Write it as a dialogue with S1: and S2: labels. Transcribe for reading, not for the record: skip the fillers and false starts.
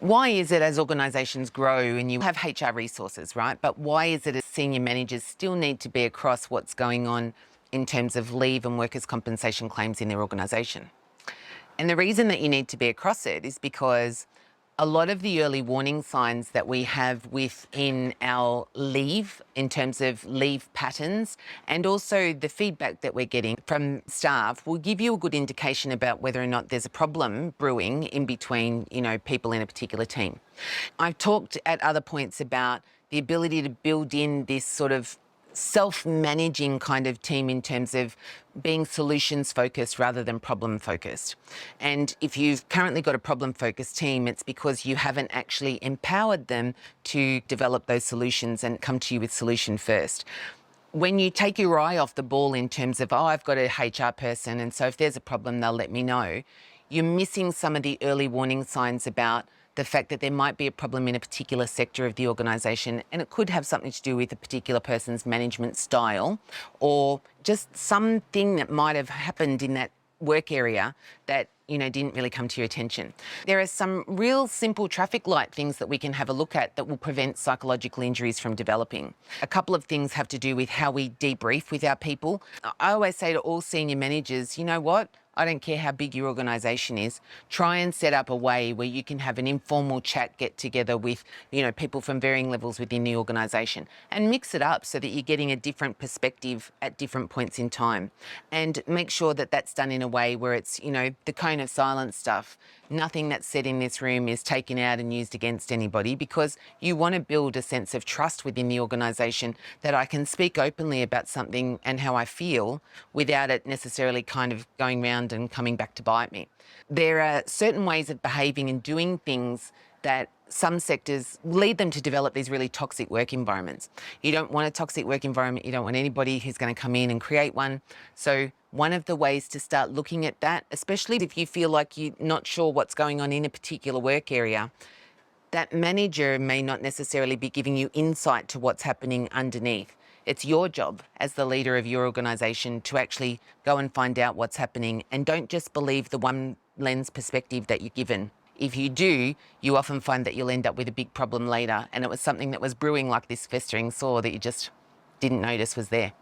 S1: Why is it as organisations grow and you have HR resources, right? But why is it as senior managers still need to be across what's going on in terms of leave and workers' compensation claims in their organisation? And the reason that you need to be across it is because a lot of the early warning signs that we have within our leave, in terms of leave patterns, and also the feedback that we're getting from staff, will give you a good indication about whether or not there's a problem brewing in between, people in a particular team. I've talked at other points about the ability to build in this sort of self-managing kind of team in terms of being solutions focused rather than problem focused. And if you've currently got a problem focused team, it's because you haven't actually empowered them to develop those solutions and come to you with solution first. When you take your eye off the ball in terms of, I've got a HR person, and so if there's a problem, they'll let me know, you're missing some of the early warning signs about the fact that there might be a problem in a particular sector of the organisation, and it could have something to do with a particular person's management style or just something that might have happened in that work area that didn't really come to your attention. There are some real simple traffic light things that we can have a look at that will prevent psychological injuries from developing. A couple of things have to do with how we debrief with our people. I always say to all senior managers, you know what? I don't care how big your organisation is, try and set up a way where you can have an informal chat get together with, people from varying levels within the organisation and mix it up so that you're getting a different perspective at different points in time. And make sure that that's done in a way where it's, the cone of silence stuff. Nothing that's said in this room is taken out and used against anybody, because you want to build a sense of trust within the organisation that I can speak openly about something and how I feel without it necessarily kind of going round and coming back to bite me. There are certain ways of behaving and doing things that some sectors lead them to develop these really toxic work environments. You don't want a toxic work environment. You don't want anybody who's going to come in and create one. So one of the ways to start looking at that, especially if you feel like you're not sure what's going on in a particular work area, that manager may not necessarily be giving you insight to what's happening underneath. It's your job as the leader of your organisation to actually go and find out what's happening, and don't just believe the one lens perspective that you're given. If you do, you often find that you'll end up with a big problem later, and it was something that was brewing like this festering sore that you just didn't notice was there.